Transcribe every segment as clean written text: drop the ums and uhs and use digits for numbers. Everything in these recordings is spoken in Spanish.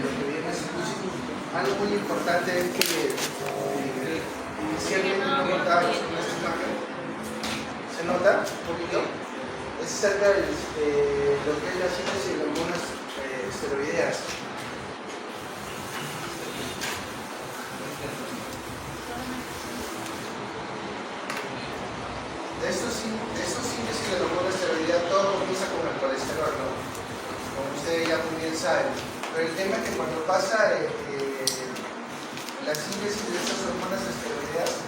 lo que viene es algo muy importante es que inicialmente no notaba en esta imagen. ¿Se nota un poquito? Es cerca de lo que es la síntesis de hormonas esteroideas. De estos síntesis de hormonas esteroideas todo comienza con el colesterol, ¿no? Como ustedes ya muy bien saben. Pero el tema es que cuando pasa la síntesis de estas hormonas esteroideas,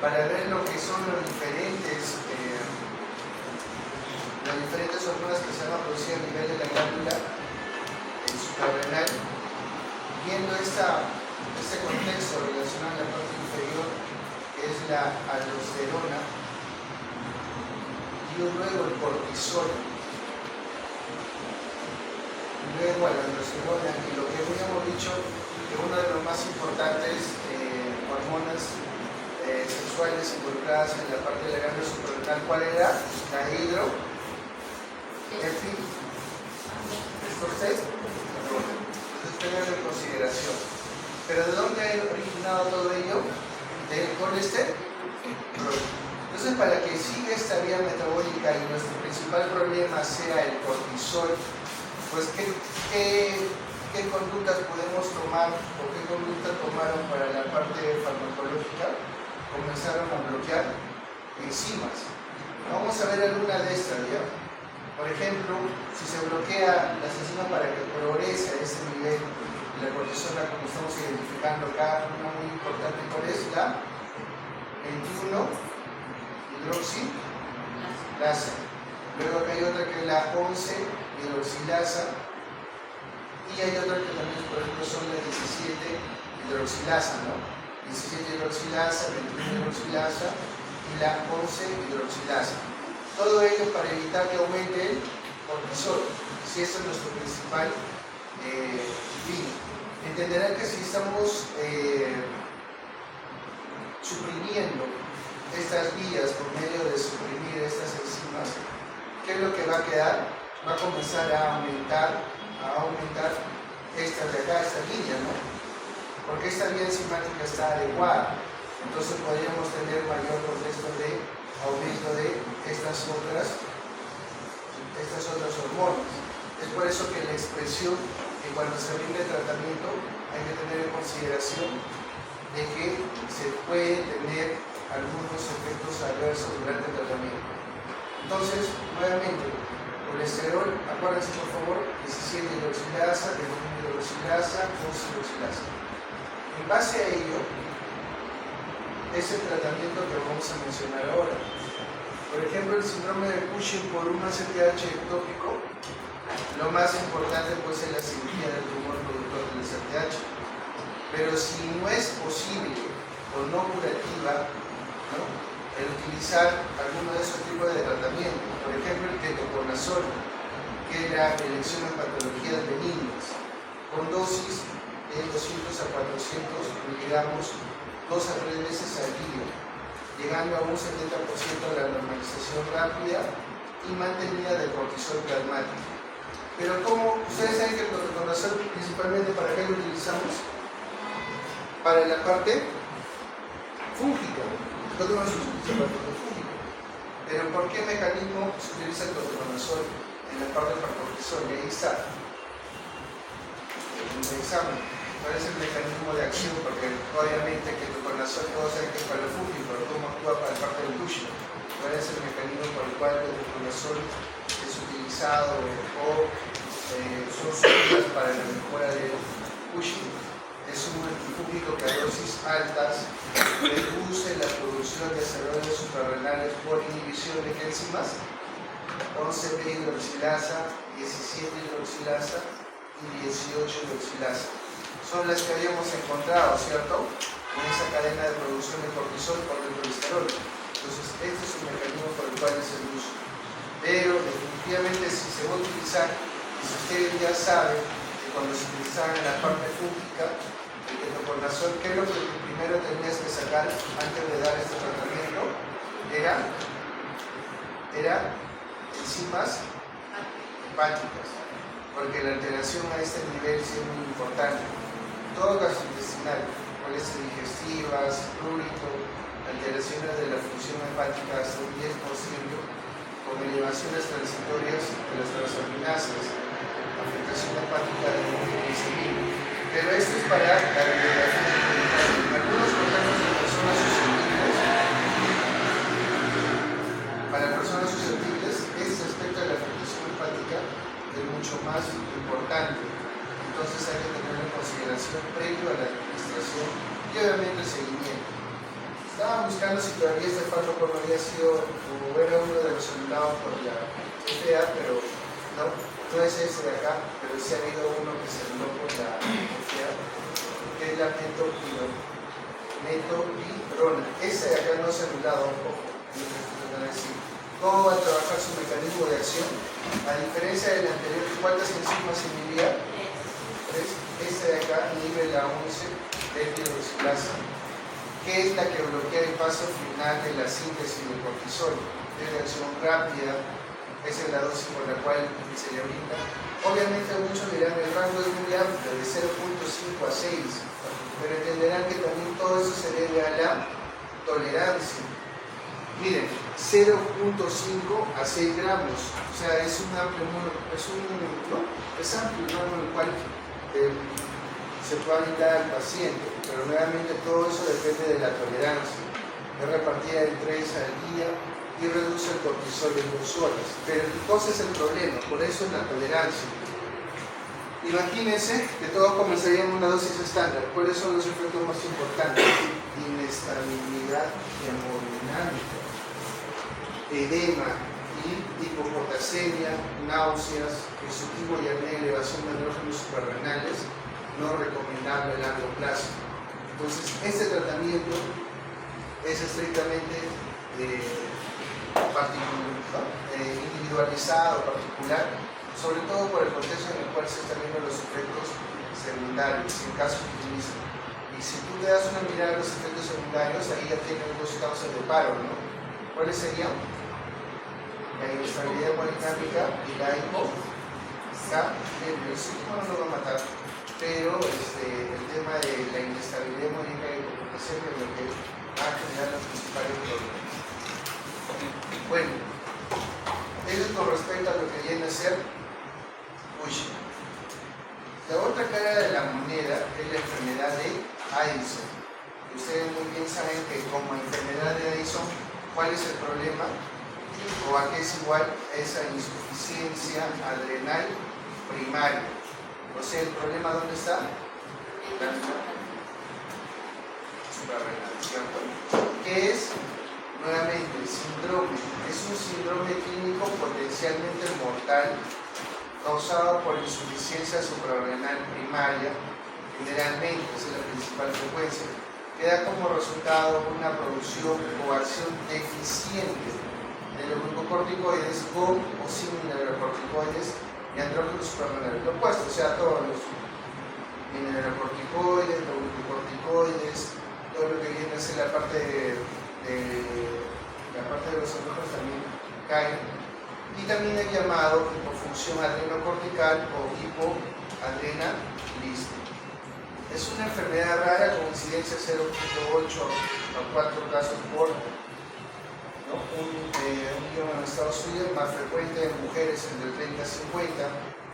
para ver lo que son las diferentes hormonas que se van a producir a nivel de la glándula suprarrenal, viendo este contexto relacionado a la parte inferior, que es la aldosterona, y luego el cortisol, luego a la aldosterona, y lo que habíamos dicho, que una de las más importantes hormonas sexuales involucradas en la parte de la glándula suprarrenal, ¿cuál era? La ¿Esto entonces tenganlo en consideración. ¿Pero de dónde ha originado todo ello? Del colesterol. Entonces, para que siga esta vía metabólica y nuestro principal problema sea el cortisol, pues ¿qué conductas podemos tomar o qué conductas tomaron para la parte farmacológica? Comenzaron a bloquear enzimas. Vamos a ver alguna de estas, ¿ya? Por ejemplo, si se bloquea las enzimas para que progrese a ese nivel de la cortisona, como estamos identificando acá, una muy importante, ¿cuál es? La 21 hidroxilasa. Luego acá hay otra que es la 11 hidroxilasa. Y hay otra que también, por ejemplo, son la 17 hidroxilasa, ¿no? 17 hidroxilasa, 21 hidroxilasa y la 11 hidroxilasa. Todo ello para evitar que aumente el cortisol, si eso es nuestro principal fin. Entenderán que si estamos suprimiendo estas vías por medio de suprimir estas enzimas, ¿qué es lo que va a quedar? Va a comenzar a aumentar esta de acá, esta línea, ¿no? Porque esta vía enzimática está adecuada. Entonces podríamos tener mayor contexto de aumento de estas otras hormonas. Es por eso que la expresión que cuando se rinde tratamiento hay que tener en consideración de que se puede tener algunos efectos adversos durante el tratamiento. Entonces, nuevamente, colesterol, acuérdense por favor, 17 hidroxilasa, 21 hidroxilasa, 11 hidroxilasa. En base a ello, es el tratamiento que vamos a mencionar ahora. Por ejemplo, el síndrome de Cushing por un ACTH ectópico, lo más importante pues es la cirugía del tumor productor del ACTH. Pero si no es posible o no curativa, ¿no?, el utilizar alguno de esos tipos de tratamiento, por ejemplo el ketoconazol, que es la elección en patologías benignas, con dosis de 200 a 400 miligramos 2 a 3 veces al día, llegando a un 70% de la normalización rápida y mantenida del cortisol plasmático. Pero como ustedes saben que el ketoconazol principalmente para qué lo utilizamos? Para la parte fúngica. El ketoconazol se utiliza para la parte fúngica. Pero ¿por qué mecanismo se utiliza el ketoconazol en la parte del cortisol? Y ahí está. En el examen. ¿Cuál es el mecanismo de acción? Porque obviamente que el ketoconazol todos saben que es para el fúngico, pero ¿cómo actúa para la parte del Cushing? ¿Cuál es el mecanismo por el cual el ketoconazol es utilizado o son sólidas para la mejora del Cushing? Es un antifúngico que a dosis altas reduce la producción de esteroides suprarrenales por inhibición de qué enzimas? 11 hidroxilasa, 17 hidroxilasa y 18 hidroxilasa. Son las que habíamos encontrado, ¿cierto?, en esa cadena de producción de cortisol por el colesterol. Entonces, este es un mecanismo por el cual es el uso. Pero, definitivamente, si se va a utilizar, y si ustedes ya saben que cuando se utilizaba en la parte fúngica, el ketoconazol, ¿qué es lo que primero tenías que sacar antes de dar este tratamiento? Era enzimas hepáticas. porque la alteración a este nivel sí es muy importante. Todo gastrointestinal, molestias digestivas, prurito, alteraciones de la función hepática hasta un 10%, con elevaciones transitorias de las transaminasas, afectación hepática de glicemia. Pero esto es para la radiografía. Algunos contactos de personas susceptibles, para personas susceptibles, este aspecto de la afectación hepática es mucho más importante. Entonces hay que tenerlo en consideración previo a la administración y obviamente el seguimiento. Estaba buscando si todavía este fármaco no había sido, o era uno de los solicitados por la FDA, pero no es ese de acá, pero sí ha habido uno que se anuló por la FDA, que es la metopirona. Ese de acá no se ha anulado un poco, ¿cómo va a trabajar su mecanismo de acción? A diferencia del anterior, ¿cuántas enzimas inhibía? Este de acá inhibe la 11 de hidroxilasa, que es la que bloquea el paso final de la síntesis del cortisol. Es de acción rápida, esa es la dosis por la cual se le brinda. Obviamente muchos dirán el rango es muy amplio, de 0.5 a 6, pero entenderán que también todo eso se debe a la tolerancia. Miren, 0.5 a 6 gramos, o sea, es un amplio número, es amplio el rango en el cual se puede brindar al paciente, pero nuevamente todo eso depende de la tolerancia. Es repartida en 3 al día y reduce el cortisol en 2 horas. Pero entonces el problema, por eso es la tolerancia. Imagínense que todos comenzarían una dosis estándar. ¿Cuáles son los efectos más importantes? Inestabilidad hemodinámica, edema y hipopotasemia, náuseas, exudativo y apnea, elevación de andrógenos suprarrenales, no recomendable a largo plazo. Entonces, este tratamiento es estrictamente individualizado, particular, sobre todo por el contexto en el cual se están viendo los efectos secundarios, en caso que utilicen. Y si tú te das una mirada a los efectos secundarios, ahí ya tienen 2 causas de paro, ¿no? ¿Cuáles serían? La inestabilidad hemodinámica y la el síntoma no lo va a matar, pero el tema de la inestabilidad hemodinámica y la hipopotasemia es lo que va a generar los principales problemas. Bueno, eso es con respecto a lo que viene a ser Cushing. La otra cara de la moneda es la enfermedad de Addison. Ustedes muy bien saben que como enfermedad de Addison, ¿cuál es el problema? ¿O a qué es igual esa insuficiencia adrenal primaria? O sea, ¿el problema dónde está? Suprarrenal, ¿cierto? ¿Qué es? Nuevamente, síndrome. Es un síndrome clínico potencialmente mortal causado por insuficiencia suprarrenal primaria, generalmente, esa es la principal frecuencia, que da como resultado una producción o acción deficiente de los glucocorticoides con o sin mineralocorticoides y andrógenos suprarrenales. Lo opuesto, o sea, todos los mineralocorticoides, los glucocorticoides, todo lo que viene a ser la parte de los andrógenos también caen. Y también es llamado hipofunción adrenocortical o hipoadrenalismo. Es una enfermedad rara con incidencia 0.8 a 4 casos por un millón en Estados Unidos, más frecuente en mujeres entre 30 a 50.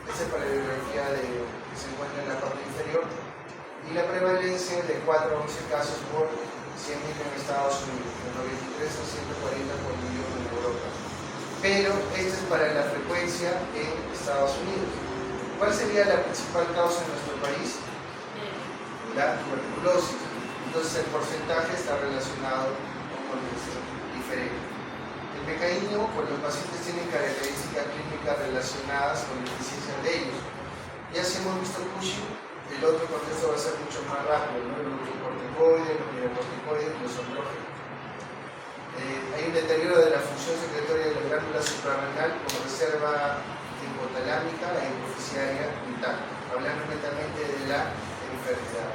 Esta es para la bibliografía que se encuentra en la parte inferior. Y la prevalencia es de 4 a 11 casos por 100.000 en Estados Unidos, de 93 a 140 por millón en Europa. Pero esta es para la frecuencia en Estados Unidos. ¿Cuál sería la principal causa en nuestro país? La tuberculosis. Entonces el porcentaje está relacionado con condición diferente. El mecanismo, pues los pacientes tienen características clínicas relacionadas con la deficiencia de ellos. Ya si hemos visto Cushing, el otro contexto va a ser mucho más rápido, ¿no? Los glucocorticoides, los mineralocorticoides, los andrógenos. Hay un deterioro de la función secretoria de la glándula suprarrenal con reserva hipotalámica e hipofisiaria intacta, hablando netamente de la enfermedad.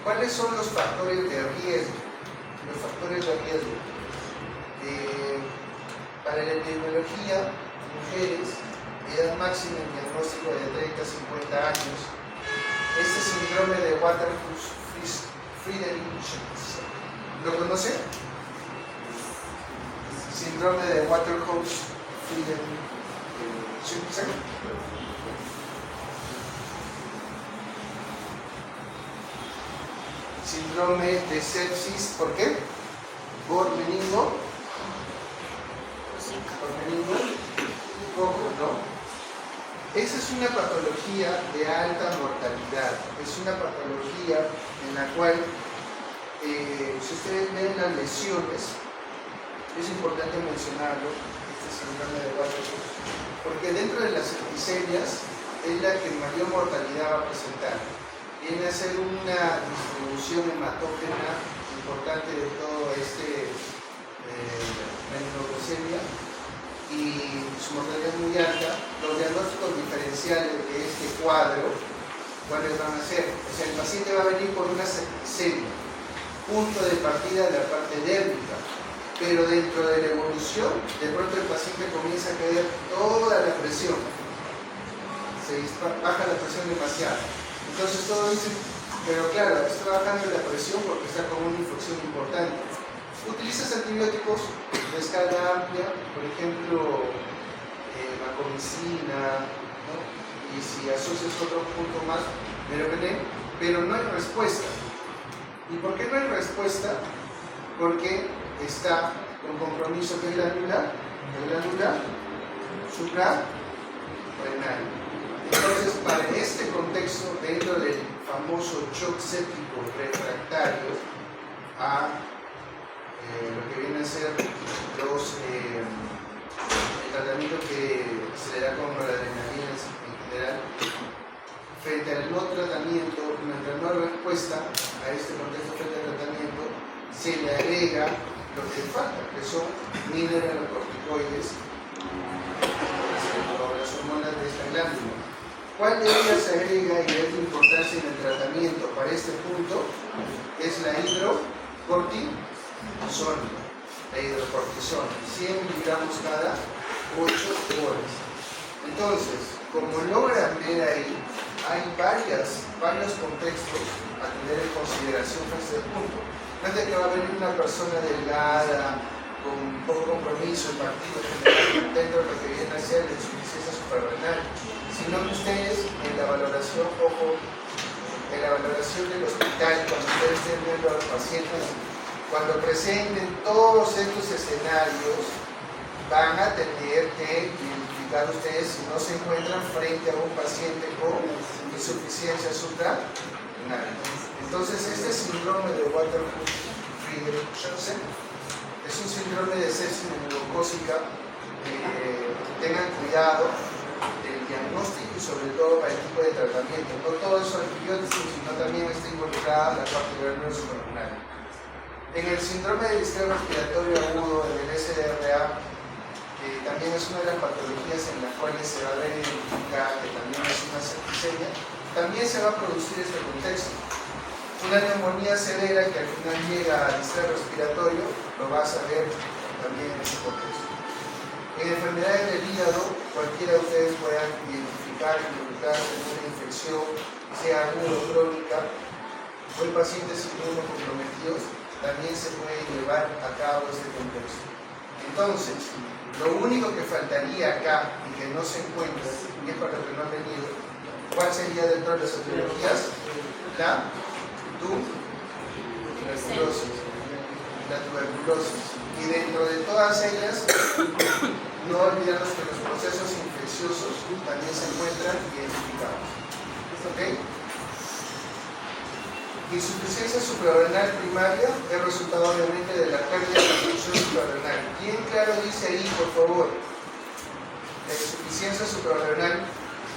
¿Cuáles son los factores de riesgo? Los factores de riesgo. Para la epidemiología, mujeres edad máxima en diagnóstico de 30 a 50 años. Este síndrome de Waterhouse-Friderichsen, ¿lo conoce? Síndrome de Waterhouse-Friderichsen. Síndrome de sepsis, ¿por qué? Por meningo. Por meningo, un poco, ¿no? Esa es una patología de alta mortalidad. Es una patología en la cual, si ustedes ven las lesiones, es importante mencionarlo, este síndrome de Waterhouse, porque dentro de las septicemias es la que mayor mortalidad va a presentar. Viene a ser una distribución hematógena importante de todo meninoglosemia y su mortalidad es muy alta. Los diagnósticos diferenciales de este cuadro, ¿cuáles van a ser? O sea, el paciente va a venir por una septicemia, punto de partida de la parte dérmica, pero dentro de la evolución, de pronto el paciente comienza a caer toda la presión, baja la presión demasiado. Entonces todos dicen, pero claro, está bajando la presión porque está con una infección importante. Utilizas antibióticos de escala amplia, por ejemplo, vancomicina, ¿no? Y si asocias otro punto más, meropenem, pero no hay respuesta. ¿Y por qué no hay respuesta? Porque está con compromiso que es glandular, suprarrenal. Entonces, para este contexto, dentro del famoso shock séptico refractario a lo que viene a ser el tratamiento que se le da con noradrenalinas en general, frente al no tratamiento, mientras no hay respuesta a este contexto frente al tratamiento, se le agrega lo que falta, que son mineralocorticoides, las hormonas de esta glándula. ¿Cuál de ellas se agrega y es de importancia en el tratamiento para este punto? Es la hidrocortisona, la hidrocortisona, 100 miligramos cada 8 horas. Entonces, como logran ver ahí, hay varios contextos a tener en consideración para este punto. No es de que va a venir una persona delgada, con poco compromiso, el partido general dentro de lo que viene a ser la insuficiencia suprarrenal, sino que ustedes en la valoración, en la valoración del hospital, cuando ustedes estén viendo a los pacientes, cuando presenten todos estos escenarios, van a tener que identificar ustedes si no se encuentran frente a un paciente con insuficiencia suprarrenal. Entonces, este síndrome de Waterhouse-Friderichsen es un síndrome de sepsis meningocócica. Tengan cuidado del diagnóstico y sobre todo para el tipo de tratamiento. No todo es antibióticos, sino también está involucrada la parte granular suprarrenal. En el síndrome del sistema respiratorio agudo, en el SDRA, también es una de las patologías en las cuales se va a ver identificada que también es una septicemia, también se va a producir este contexto. Una neumonía severa que al final llega al sistema respiratorio, lo vas a ver también en ese contexto. En enfermedades del hígado, cualquiera de ustedes puedan identificar y involucrarse en una infección, sea aguda o crónica, o el paciente inmunocomprometidos, también se puede llevar a cabo este contexto. Entonces, lo único que faltaría acá y que no se encuentra, y es para lo que no han venido, ¿cuál sería dentro de las etiologías? La tuberculosis. Y dentro de todas ellas, no olvidarnos que los procesos infecciosos también se encuentran identificados. ¿Ok? Insuficiencia suprarrenal primaria es resultado obviamente de la pérdida de la función suprarrenal. Bien claro dice ahí, por favor, la insuficiencia suprarrenal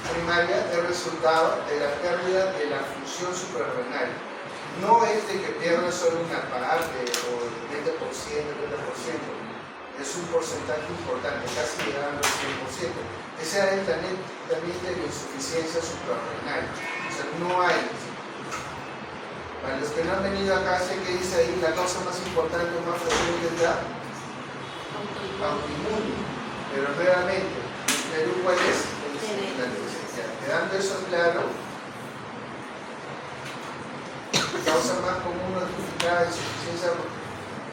primaria es resultado de la pérdida de la función suprarrenal. No es de que pierda solo una parte, o el 20%, el 30%. Es un porcentaje importante, casi llegando al 100%. Ese es también de la insuficiencia suprarrenal. O sea, no hay. Para los que no han venido acá, sé que dice ahí la causa más importante o más frecuente es la autoinmune. Pero nuevamente, en Perú, ¿cuál es? El Quedando eso claro, causa más común notificada de insuficiencia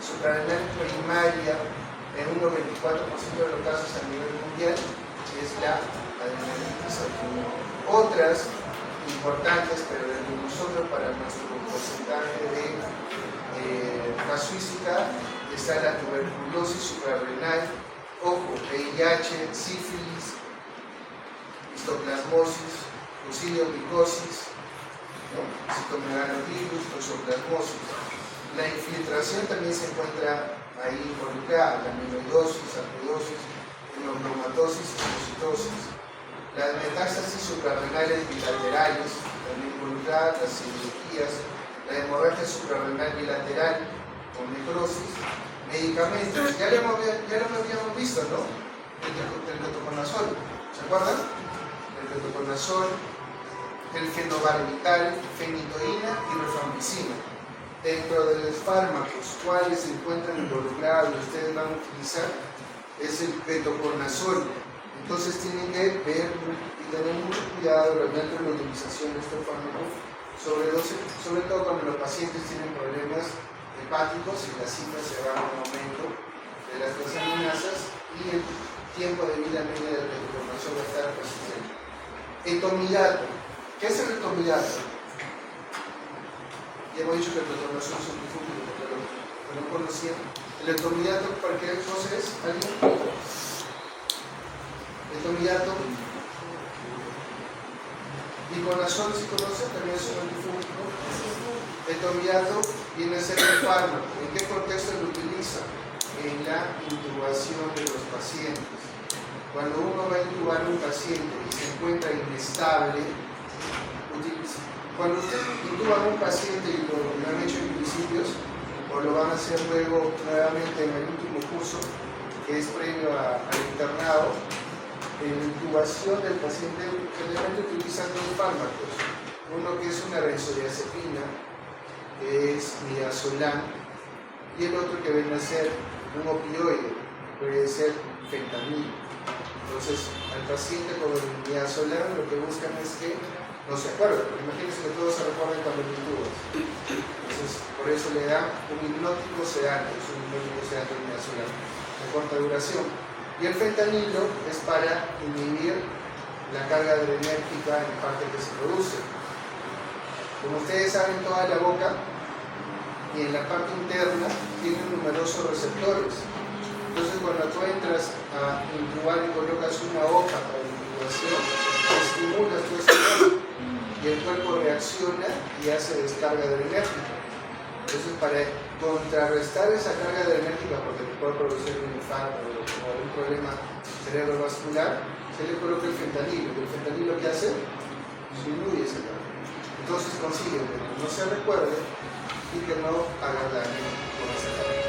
suprarrenal primaria en un 94% de los casos a nivel mundial es la adrenalitis. Otras importantes, pero desde nosotros para nuestro porcentaje de casuística, está la tuberculosis suprarrenal, ojo, VIH, sífilis, histoplasmosis, coccidiomicosis, ¿no? Citomegalovirus, toxoplasmosis. La infiltración también se encuentra ahí involucrada, la amiloidosis, sarcoidosis, hemocromatosis y fagocitosis. Las metástasis suprarrenales bilaterales, también involucradas, las cirugías, la hemorragia suprarrenal bilateral con necrosis, medicamentos, ya lo habíamos visto, ¿no? El ketoconazol, ¿se acuerdan? El ketoconazol, el fenobarbital, fenitoína y rifampicina. Dentro de los fármacos, cuáles se encuentran involucrados y ustedes van a utilizar, es el ketoconazol. Entonces tienen que ver y tener mucho cuidado realmente en la utilización de estos fármacos, sobre todo cuando los pacientes tienen problemas hepáticos y las cifras se van en aumento de las transaminasas y el tiempo de vida media del ketoconazol va a estar persistente. Etomidato. ¿Qué es el etomidato? Ya hemos dicho que el ketoconazol es un difúngico, pero no conocían. ¿El etomidato para qué cosa es? ¿Alguien? Etomidato. Iconazol, si conocen, también es un antifúngico. Etomidato viene a ser un fármaco. ¿En qué contexto lo utiliza? En la intubación de los pacientes. Cuando uno va a intubar a un paciente y se encuentra inestable, cuando usted intuba a un paciente y lo han hecho en principios, o lo van a hacer luego nuevamente en el último curso, que es previo al internado, en la intubación del paciente generalmente utilizan dos fármacos. Uno que es una benzodiazepina, que es midazolam, y el otro que viene a ser un opioide, puede ser fentanilo. Entonces, al paciente con el midazolam lo que buscan es que no se acuerden, porque imagínense que todos se recuerden cuando lo intuban. Entonces, por eso le dan un hipnótico sedante, es un hipnótico sedante el midazolam, de corta duración. Y el fentanilo es para inhibir la carga adrenérgica en parte que se produce. Como ustedes saben, toda la boca y en la parte interna tienen numerosos receptores. Entonces, cuando tú entras a intubar y colocas una hoja para la intubación, estimulas tu estómago y el cuerpo reacciona y hace descarga adrenérgica. Entonces, para contrarrestar esa carga adrenérgica, porque te puede producir un infarto o algún problema cerebrovascular, se le coloca el fentanilo. ¿Y el fentanilo qué hace? Disminuye esa carga. Entonces consigue que no se recuerde y que no haga daño con esa carga.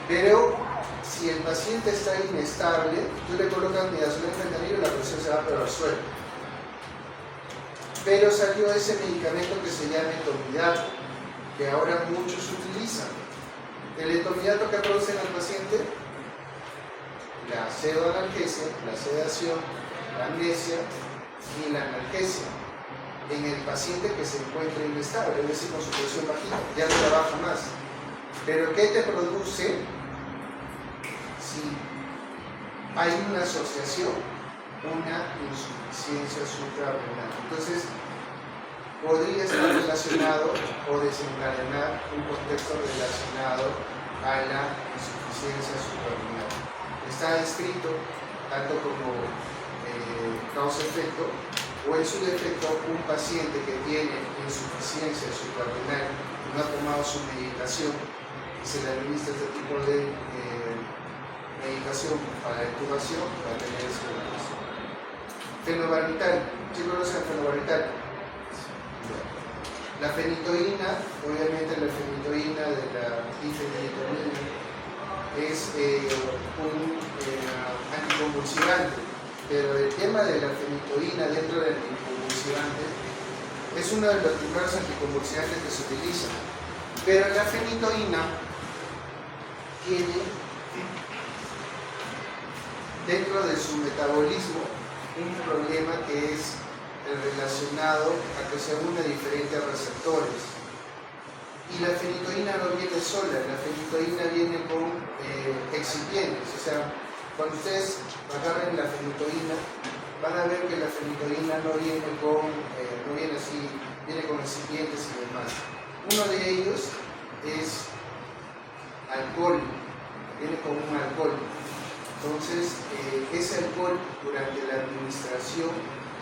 Pero si el paciente está inestable, tú le colocas midazolam y fentanilo y la presión se va pero al suelo. Pero salió ese medicamento que se llama etomidato, que ahora muchos utilizan. El etomidato que producen al paciente, la pseudoanalgesia, la sedación, la amnesia y la analgesia en el paciente que se encuentra inestable, es decir, con su presión bajita, ya no trabaja más. Pero ¿qué te produce si hay una asociación? Una insuficiencia suprarrenal. Entonces, podría estar relacionado o desencadenar un contexto relacionado a la insuficiencia suprarrenal. Está descrito tanto como causa-efecto o en su defecto un paciente que tiene insuficiencia suprarrenal y no ha tomado su medicación y se le administra este tipo de medicación para la intubación va a tener ese beneficio. Fenobarbital, ¿sí conocen el fenobarbital? La fenitoína, obviamente la fenitoína de la difenitonina es un anticonvulsivante, pero el tema de la fenitoína dentro del anticonvulsivante es uno de los primeros anticonvulsivantes que se utilizan. Pero la fenitoína tiene dentro de su metabolismo un problema que es relacionado a que se une diferentes receptores. Y la fenitoína no viene sola, la fenitoína viene con excipientes. O sea, cuando ustedes agarren la fenitoína, van a ver que la fenitoína no viene así, viene con excipientes y demás. Uno de ellos es alcohol, viene con un alcohol. Entonces, ese alcohol durante la administración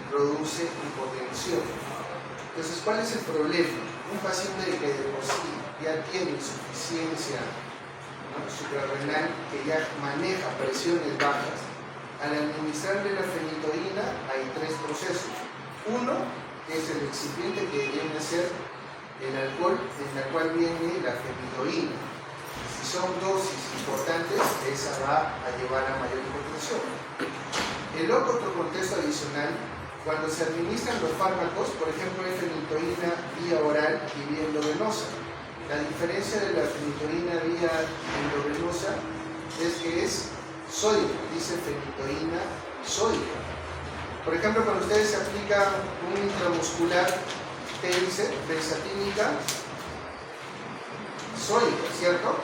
produce hipotensión. Entonces, ¿cuál es el problema? Un paciente que de por sí ya tiene insuficiencia, ¿no?, suprarrenal, que ya maneja presiones bajas, al administrarle la fenitoína hay tres procesos. Uno es el excipiente, que viene a ser el alcohol en la cual viene la fenitoína. Si son dosis importantes, esa va a llevar a mayor hipotensión. El otro contexto adicional, cuando se administran los fármacos, por ejemplo, hay fenitoína vía oral y vía endovenosa. La diferencia de la fenitoína vía endovenosa es que es sódica, dice fenitoína sódica. Por ejemplo, cuando ustedes se aplican un intramuscular, ¿qué dice? Benzatínica sódica, ¿cierto?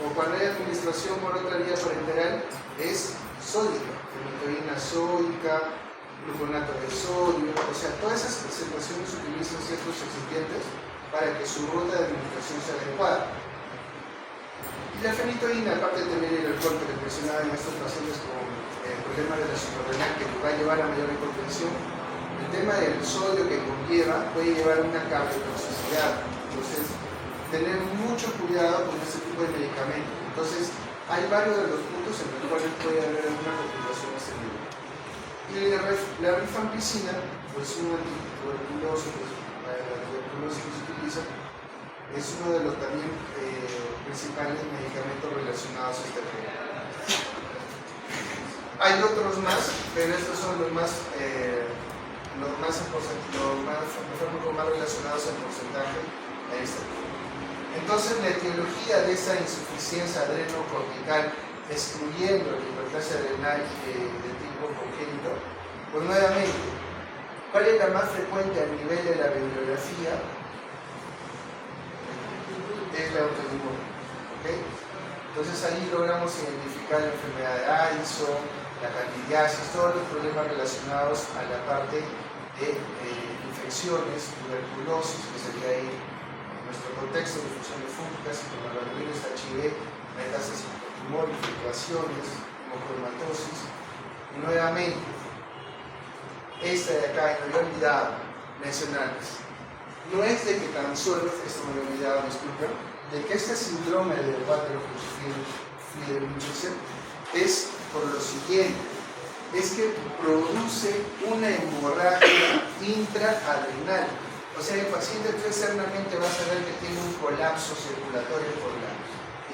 O cuando hay administración por otra vía parenteral, es sódica, fenitoína sódica, gluconato de sodio. O sea, todas esas presentaciones utilizan ciertos excipientes para que su ruta de administración sea adecuada. Y la fenitoína, aparte de tener el alcohol que les mencionaba en estos pacientes con problemas de la suprarrenal, que va a llevar a mayor hipotensión, el tema del sodio que conlleva puede llevar a una cardiotoxicidad. Entonces, tener mucho cuidado con este tipo de medicamentos. Entonces, hay varios de los puntos en los cuales puede haber alguna complicación a este nivel. Y la rifampicina, pues un antituberculoso, pues, para la tuberculosis que se utiliza, es uno de los también principales medicamentos relacionados a este tema. Hay otros más, pero estos son los más relacionados al porcentaje a este tema. Entonces, la etiología de esta insuficiencia adrenocortical, excluyendo la hiperplasia adrenal de tipo congénito, pues nuevamente, ¿cuál es la más frecuente a nivel de la bibliografía? Es la autoinmune, ¿okay? Entonces ahí logramos identificar la enfermedad de Addison, la candidiasis, todos los problemas relacionados a la parte de infecciones, tuberculosis, que sería ahí nuestro contexto de funciones fúngicas, coronavirus, HIV, metástasis por tumor, infiltraciones, hemocromatosis. Y nuevamente, esta de acá, y me había olvidado mencionarles, no es de que tan solo, esto me había olvidado, disculpen, de que este síndrome de Waterhouse-Friderichsen es por lo siguiente, es que produce una hemorragia intraadrenal. O sea, el paciente externamente va a saber que tiene un colapso circulatorio por la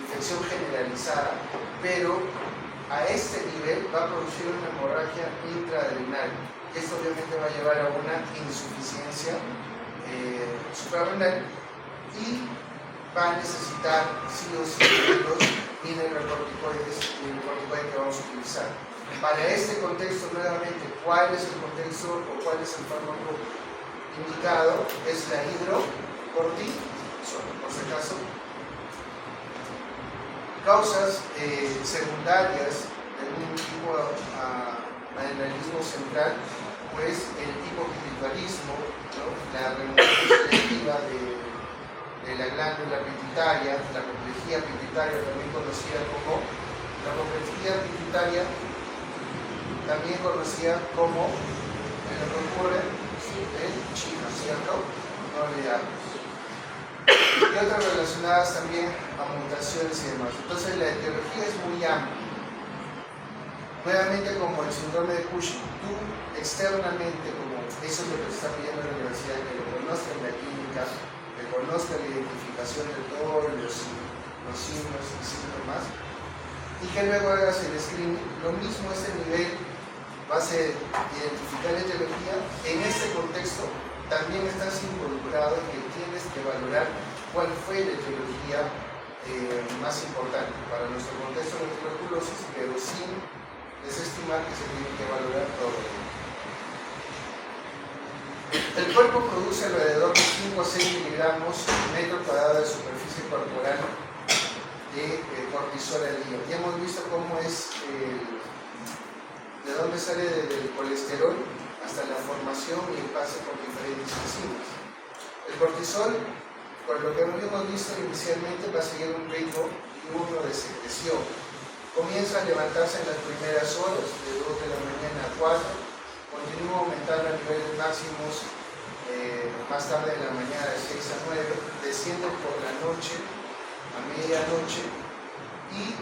infección generalizada, pero a este nivel va a producir una hemorragia intraadrenal. Esto obviamente va a llevar a una insuficiencia suprarrenal y va a necesitar sí o sí los mineralocorticoides y el corticoide que vamos a utilizar. Para este contexto, nuevamente, ¿cuál es el contexto o cuál es el fármaco indicado? Es la hidrocortisona, por si acaso. Causas secundarias de un tipo adrenalismo central, pues el hipopituitarismo, ¿no?, la remoción selectiva de la glándula pituitaria, la apoplejía pituitaria, también conocida como la apoplejía pituitaria, también conocida como en lo que ocurre en China, ¿cierto? No olvidamos. Y otras relacionadas también a mutaciones y demás. Entonces la etiología es muy amplia. Nuevamente, como el síndrome de Cushing, tú externamente, como eso es lo que se está pidiendo en la universidad, que lo conozcan la clínica, que conozcan la identificación de todos los signos y síntomas, y que luego hagas el screening. Lo mismo a este nivel, vas a identificar la etiología. En este contexto también estás involucrado en que tienes que valorar cuál fue la etiología más importante para nuestro contexto de tuberculosis, pero sin desestimar que se tiene que valorar todo. El cuerpo produce alrededor de 5 a 6 miligramos metro cuadrado de superficie corporal de cortisol al día. Ya hemos visto cómo es, de dónde sale desde el colesterol hasta la formación y el pase por diferentes enzimas. El cortisol, por lo que habíamos visto inicialmente, va a seguir un ritmo diurno de secreción. Comienza a levantarse en las primeras horas, de 2 de la mañana a 4, continúa aumentando a niveles máximos más tarde en la mañana de 6 a 9, desciende por la noche a medianoche y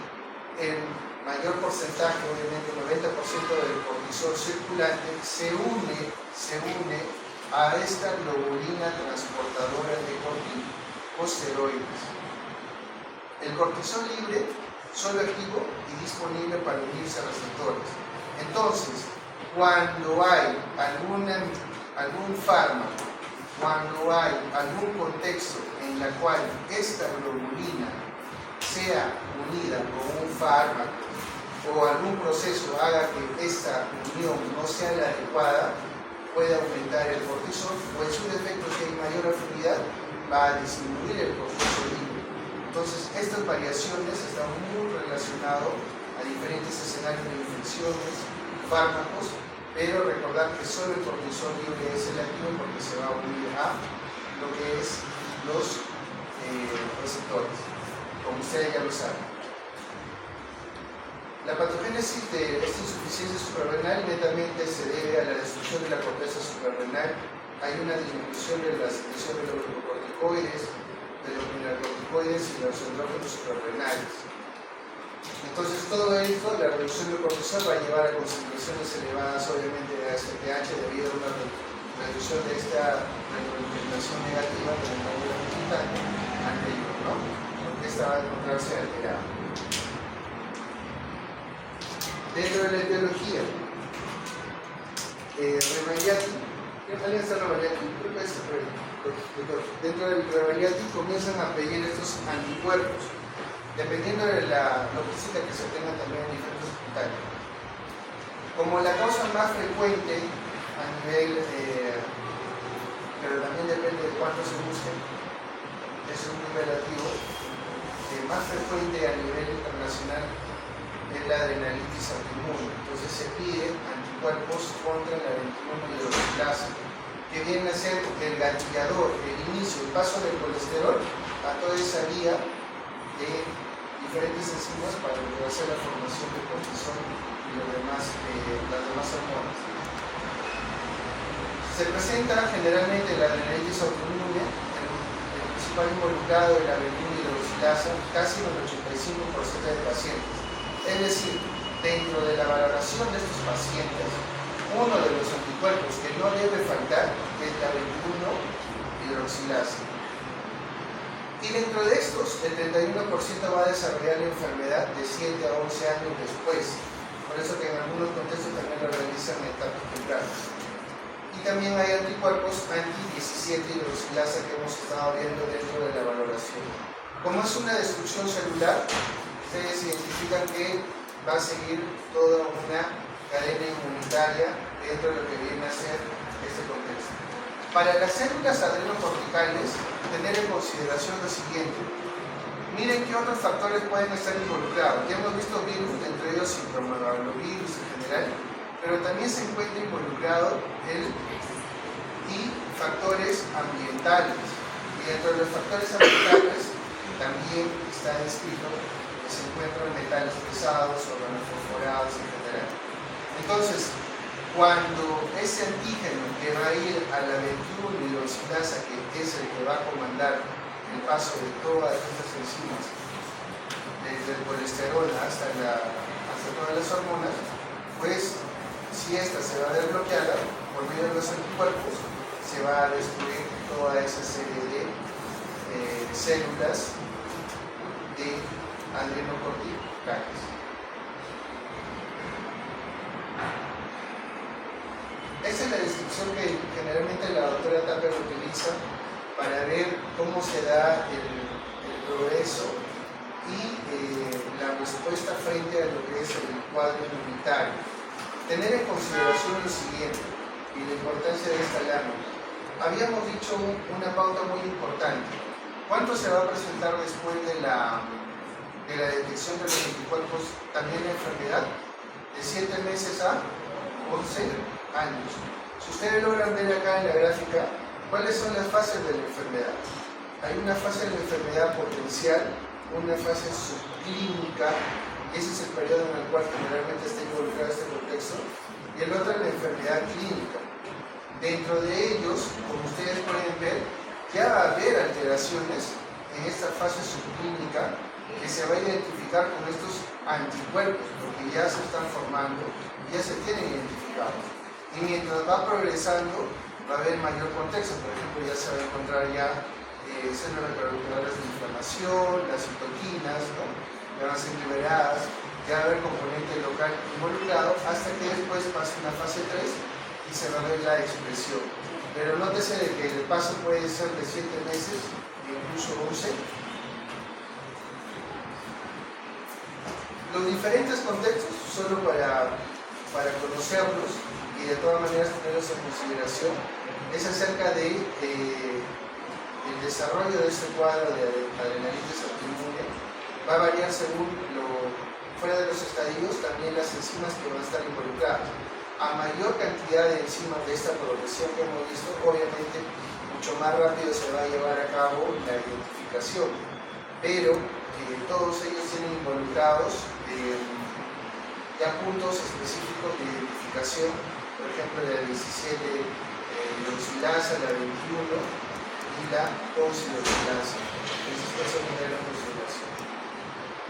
el mayor porcentaje, obviamente el 90% del cortisol circulante, se une a esta globulina transportadora de corticosteroides. El cortisol libre, solo activo y disponible para unirse a receptores. Entonces, cuando hay algún fármaco, cuando hay algún contexto en la cual esta globulina sea unida con un fármaco o algún proceso haga que esta unión no sea la adecuada, puede aumentar el cortisol o en su defecto, si hay mayor afinidad, va a disminuir el cortisol libre. Entonces, estas variaciones están muy relacionadas a diferentes escenarios de infecciones, fármacos, pero recordar que solo el cortisol libre es el activo porque se va a unir a lo que es los receptores, como ustedes ya lo saben. La patogénesis de esta insuficiencia suprarrenal netamente se debe a la destrucción de la corteza suprarrenal. Hay una disminución de la secreción de los glucocorticoides, de los mineralocorticoides y los andrógenos suprarrenales. Entonces todo esto, la reducción del cortisol va a llevar a concentraciones elevadas obviamente de ASTH debido a una reducción de esta retroalimentación negativa de la médula vegetal anterior, ¿no? Porque esta va a encontrarse alterada. Dentro de la etiología, Rebagliati, ¿alguien está Rebagliati? Creo que es dentro del Rebagliati comienzan a pedir estos anticuerpos, dependiendo de la logística que se tenga también en diferentes hospitales. Como la causa más frecuente a nivel, pero también depende de cuánto se busque, eso es muy relativo, más frecuente a nivel internacional es la adrenalitis autoinmune. Entonces se pide anticuerpos contra la 21 hidroxilasa, que viene a ser el gatillador, el inicio, el paso del colesterol a toda esa vía de diferentes enzimas para hacer la formación de cortisol y las demás hormonas. Se presenta generalmente la adrenalitis autoinmune, el principal involucrado de la 21 hidroxilasa, casi en el 85% de pacientes. Es decir, dentro de la valoración de estos pacientes, uno de los anticuerpos que no debe faltar es la 21 hidroxilasa. Y dentro de estos, el 31% va a desarrollar la enfermedad de 7 a 11 años después. Por eso que en algunos contextos también lo realizan en etapas tempranas. Y también hay anticuerpos anti-17 hidroxilasa que hemos estado viendo dentro de la valoración. Como es una destrucción celular, ustedes identifican que va a seguir toda una cadena inmunitaria dentro de lo que viene a ser este contexto. Para las células adrenocorticales, tener en consideración lo siguiente. Miren qué otros factores pueden estar involucrados. Ya hemos visto virus, entre ellos citomegalovirus en general, pero también se encuentra involucrado y factores ambientales. Y dentro de los factores ambientales también está descrito que se encuentran metales pesados, organofosforados, etc. Entonces, cuando ese antígeno que va a ir a la 21 hidroxilasa, que es el que va a comandar el paso de todas estas enzimas, desde el colesterol hasta todas las hormonas, pues si esta se va a ver bloqueada por medio de los anticuerpos, se va a destruir toda esa serie de células de adrenocorticales. Esa es la descripción que generalmente la doctora Tapper utiliza para ver cómo se da el progreso y la respuesta frente a lo que es el cuadro inmunitario. Tener en consideración lo siguiente y la importancia de esta lámina. habíamos dicho una pauta muy importante. ¿Cuánto se va a presentar después de la detección de los anticuerpos también la enfermedad? De 7 meses a 11 años. Si ustedes logran ver acá en la gráfica, ¿cuáles son las fases de la enfermedad? Hay una fase de la enfermedad potencial, una fase subclínica, y ese es el periodo en el cual generalmente está involucrado este contexto, y el otro es la enfermedad clínica. Dentro de ellos, como ustedes pueden ver, ya va a haber alteraciones en esta fase subclínica que se va a identificar con estos anticuerpos, porque ya se están formando, ya se tienen identificados. Y mientras va progresando, va a haber mayor contexto. Por ejemplo, ya se va a encontrar ya células reproductoras de inflamación, las citoquinas, ¿no? Ya van a ser liberadas, ya va a haber componente local involucrado, hasta que después pase una fase 3 y se va a ver la expresión. Pero nótese de que el paso puede ser de 7 meses, incluso 11. Los diferentes contextos, solo para conocerlos y de todas maneras tenerlos en consideración, es acerca de el desarrollo de este cuadro de adrenalitis autoinmune. Va a variar según fuera de los estadios, también las enzimas que van a estar involucradas. A mayor cantidad de enzimas de esta progresión que hemos visto, obviamente mucho más rápido se va a llevar a cabo la identificación, pero todos ellos tienen involucrados ya puntos específicos de identificación, por ejemplo la 17 hidroxilasa, la 21 y la 11 hidroxilasa. Estas son de la consideración.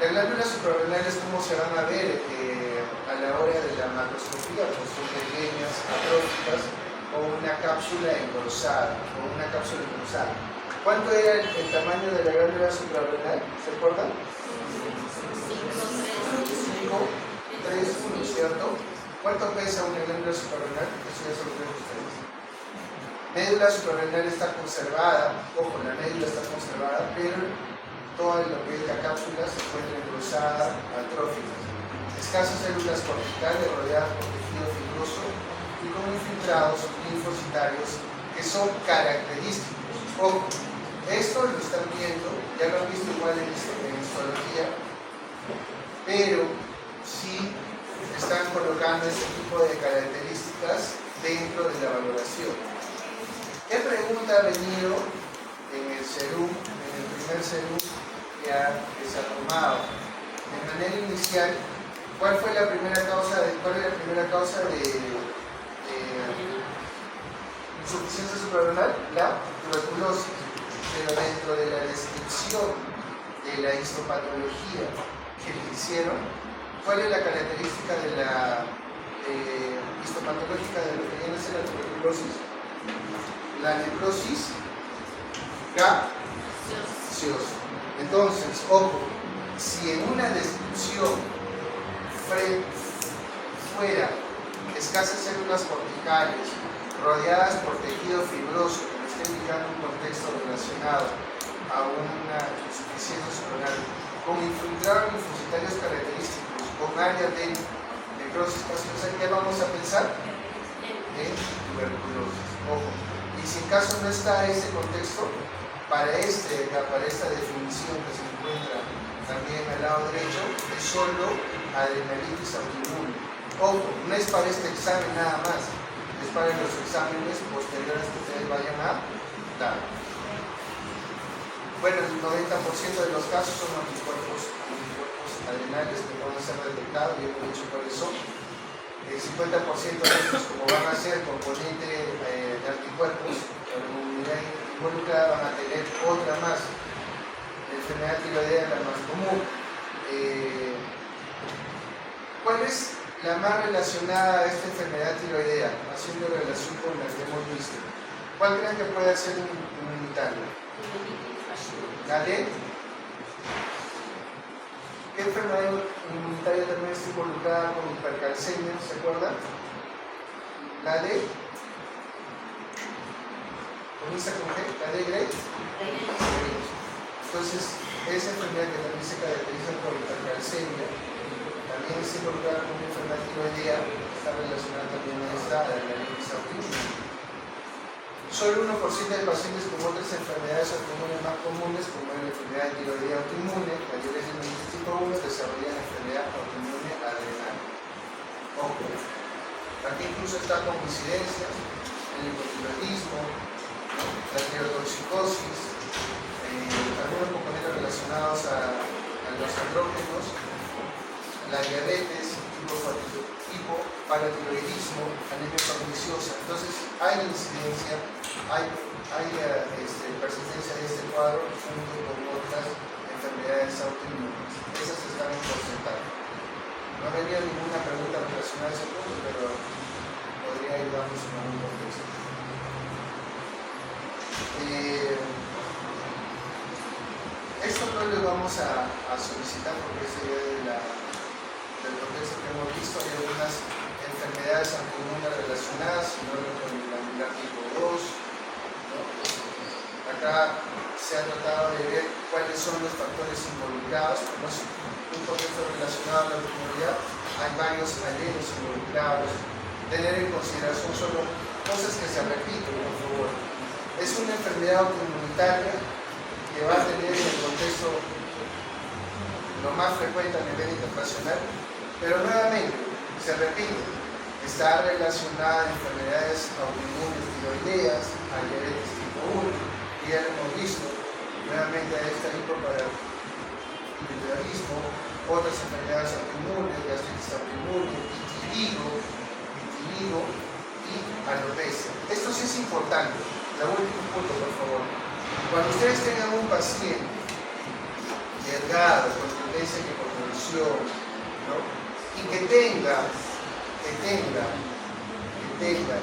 Las glándulas suprarrenales, ¿cómo se van a ver a la hora de la macroscopía? Pues son pequeñas, atróficas, o una cápsula engrosada, ¿Cuánto era el tamaño de la glándula suprarrenal? ¿Se acuerdan? 5, 3, 1, ¿cierto? ¿Cuánto pesa una glándula suprarrenal? Eso ya se lo creen ustedes. Médula suprarrenal está conservada, ojo, la médula está conservada, pero toda lo que es la cápsula se encuentra engrosada, atrófica. Escasas células corticales rodeadas por tejido fibroso y con infiltrados linfocitarios que son característicos. Ojo, esto lo están viendo, ya lo han visto igual en histología, pero sí están colocando este tipo de características dentro de la valoración. ¿Qué pregunta ha venido en el serum, en el primer serum que se ha tomado? De manera inicial, ¿cuál es la primera causa de insuficiencia suprarrenal? La tuberculosis. Pero dentro de la descripción de la histopatología que le hicieron, ¿cuál es la característica de la histopatológica de lo que viene a ser la tuberculosis? La necrosis gaseosa. Entonces, ojo, si en una descripción fuera escasas células corticales rodeadas por tejido fibroso que me está indicando un contexto relacionado a una insuficiencia suprarrenal con infiltrados linfocitarios característicos, con área de necrosis gaseosa, ¿qué vamos a pensar? En tuberculosis. Ojo. Y si en caso no está ese contexto, para esta definición que se encuentra también al lado derecho, es solo adrenalitis autoinmune. Ojo, no es para este examen nada más, es para los exámenes posteriores que ustedes vayan a dar. Bueno, el 90% de los casos son anticuerpos adrenales que pueden ser detectados, y hemos dicho cuáles son. El 50% de estos, como van a ser componente de anticuerpos, con la inmunidad involucrada, van a tener otra más. La enfermedad tiroidea es la más común. ¿Cuál es la más relacionada a esta enfermedad tiroidea, haciendo relación con la que hemos visto? ¿Cuál creen que puede ser un inmunitario? ¿La de? ¿Qué enfermedad inmunitaria también está involucrada con hipercalcemia? ¿Se acuerdan? ¿La de? ¿Comienza con G? ¿La de Gray? Entonces, esa enfermedad que también se caracteriza por hipercalcemia también está involucrada con una enfermedad tiroidea, está relacionada también a esta adrenalitis autoinmune. Solo 1% de pacientes con otras enfermedades autoinmunes más comunes, como la enfermedad de tiroidea autoinmune, la diuresis mellitus tipo 1, desarrollan enfermedad autoinmune adrenal. Ojo, aquí incluso está con coincidencias, el hipotiroidismo, la tirotoxicosis, algunos componentes relacionados a los andrógenos, la diabetes, hipoparatiroidismo, anemia perniciosa. Entonces, hay incidencia, hay persistencia de este cuadro junto con otras enfermedades autoinmunes. Esas están en porcentaje. No ha venido ninguna pregunta relacionada a ese punto, pero podría ayudarnos en algún contexto. Esto no lo vamos a solicitar porque sería del contexto que hemos visto. Hay algunas enfermedades autoinmunes relacionadas, sino con el glandular tipo 2, ¿no? Acá se ha tratado de ver cuáles son los factores involucrados. Como es un contexto relacionado a la autoinmunidad, hay varios alelos involucrados. Tener en consideración solo cosas que se repiten, por favor. Es una enfermedad autoinmunitaria que va a tener en el contexto lo más frecuente a nivel internacional, pero nuevamente se repite, está relacionada a enfermedades autoinmunes tiroideas, a diabetes tipo 1, y ya lo hemos visto, nuevamente a esta hipotiroidismo, otras enfermedades autoinmunes, gastritis autoinmune, vitiligo y alopecia. Esto sí es importante. El último punto, por favor. Cuando ustedes tengan un paciente delgado, con tendencia a hipotensión, ¿no? Y que tenga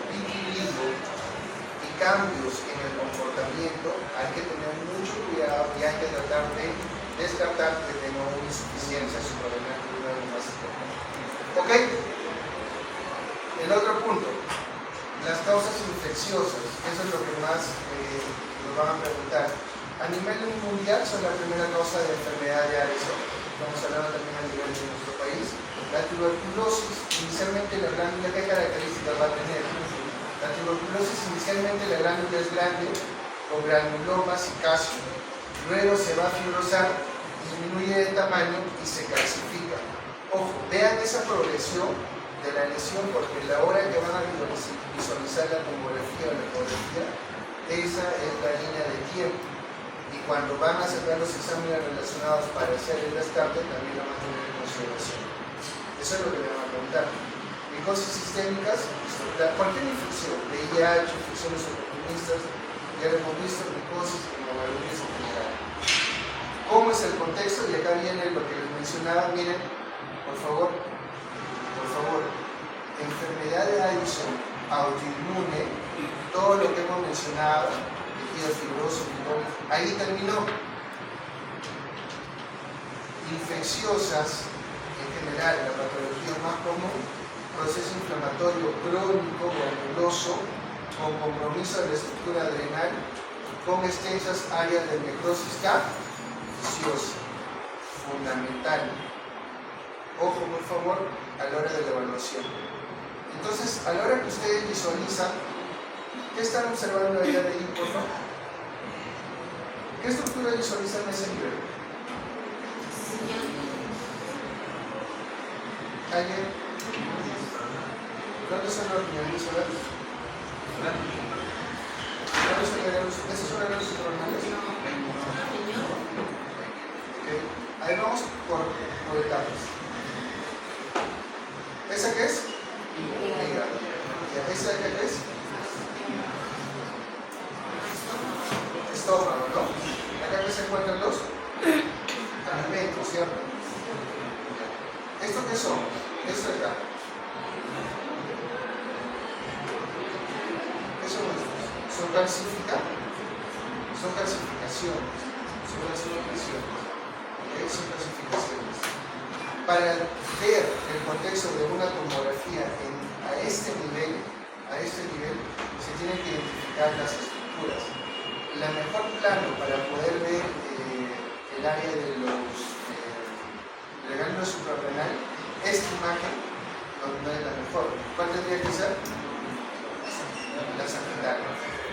vitiligo y cambios en el comportamiento, hay que tener mucho cuidado y hay que tratar de descartar que tenga una insuficiencia suprarrenal, que es lo más importante. ¿Ok? El otro punto, las causas infecciosas, eso es lo que más nos van a preguntar. A nivel mundial son la primera causa de enfermedad de Addison, estamos hablando también a nivel de nuestro país. La tuberculosis, inicialmente la glándula, ¿qué características va a tener? La tuberculosis, inicialmente la glándula es grande, con granulomas y calcio. Luego se va a fibrosar, disminuye de tamaño y se calcifica. Ojo, vean esa progresión de la lesión, porque la hora que van a visualizar la tomografía o la ecografía, esa es la línea de tiempo. Y cuando van a sacar los exámenes relacionados para hacer el descarte, también lo van a tener en consideración. Eso es lo que le van a preguntar. Micosis sistémicas, cualquier infección, VIH, infecciones oportunistas, ya lo hemos visto, micosis, pneumonitis en general. ¿Cómo es el contexto? Y acá viene lo que les mencionaba. Miren, por favor, enfermedad de Addison, autoinmune, todo lo que hemos mencionado, tejido fibroso, ahí terminó. Infecciosas, en general, la patología más común, proceso inflamatorio crónico, granuloso, con compromiso de la estructura adrenal, con extensas áreas de necrosis caficiosa, fundamental. Ojo, por favor, a la hora de la evaluación. Entonces, a la hora que ustedes visualizan, ¿qué están observando allá de ahí, por favor? ¿Qué estructura visualizan en ese nivel? ¿Alguien? ¿Dónde son los riñones solares? ¿Dónde son los riñones? ¿Esos son los riñones normales? Okay. Ahí vamos por etapas. ¿Esa qué es? Hígado. ¿Esa qué es? Estómago, ¿no? Acá que se encuentran los alimentos, ¿cierto? ¿Esto qué son? Esto acá. ¿Qué son estos? Son calcificaciones. Son calcificaciones. Son clasificaciones. Para ver el contexto de una tomografía a este nivel, se tienen que identificar las estructuras. La mejor plano para poder ver el área de la glándula suprarrenal, esta imagen no es la mejor. ¿Cuál tendría que ser? La sagital.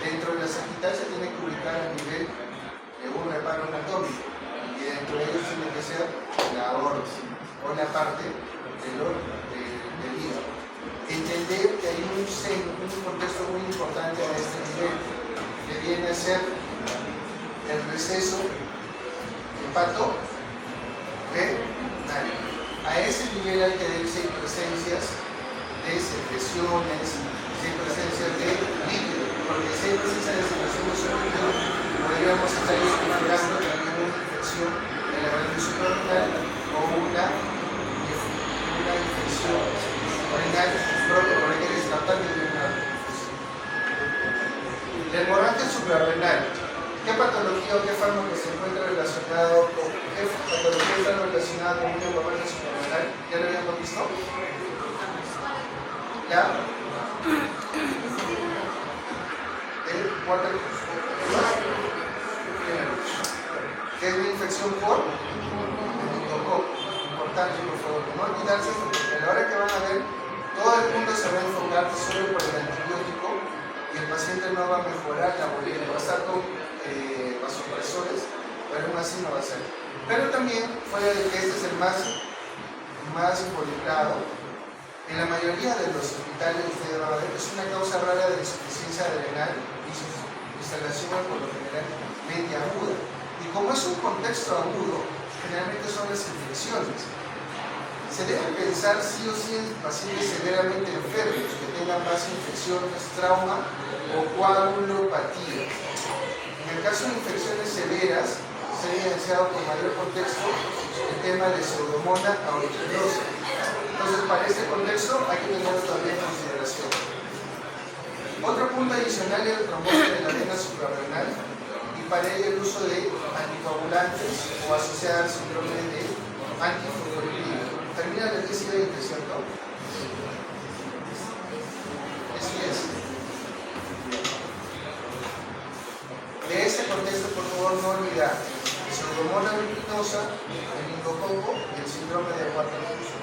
Dentro de la sagital se tiene que ubicar a nivel de un reparo anatómico y dentro de ellos tiene que ser la aorta o la parte del hígado. Entender que hay un contexto muy importante a este nivel, que viene a ser el receso hepatorenal. A ese nivel hay que ver si hay presencias de secreciones, si hay presencias de líquido, porque si hay presencia de secreciones de líquido, podríamos estar identificando también una infección de la glándula suprarrenal o una infección renal propia, por ejemplo, escapando de una infección. La hemorragia suprarrenal. ¿Qué patología o qué fármaco se encuentra relacionado con qué patología está relacionada con una hemorragia suprarrenal? ¿Ya lo habíamos visto? ¿Ya? ¿Qué es la infección por meningococo? Importante, por favor, no olvidarse, porque a la hora que van a ver, todo el mundo se va a enfocar solo por el antibiótico y el paciente no va a mejorar la boleta, va a estar con vasopresores, pero aún así no va a ser. Pero también, fuera de que este es el más involucrado, en la mayoría de los hospitales ustedes van a ver que es una causa rara de insuficiencia renal y su instalación por lo generalmente aguda. Y como es un contexto agudo, generalmente son las infecciones. Se debe pensar sí o sí en pacientes severamente enfermos que tengan más infecciones, trauma o coagulopatía. En el caso de infecciones severas, se ha evidenciado con mayor contexto el tema de pseudomonas aeruginosa. Entonces, para este contexto hay que tenerlo también en consideración. Otro punto adicional es el trombosis de la vena suprarrenal y para ello el uso de anticoagulantes o asociar al síndrome de antifosfolipídico. Termina el 10 y 20, ¿cierto? Así es. De este contexto, por favor, no olvidar pseudomonas aeruginosa, meningococo y el síndrome de Waterhouse.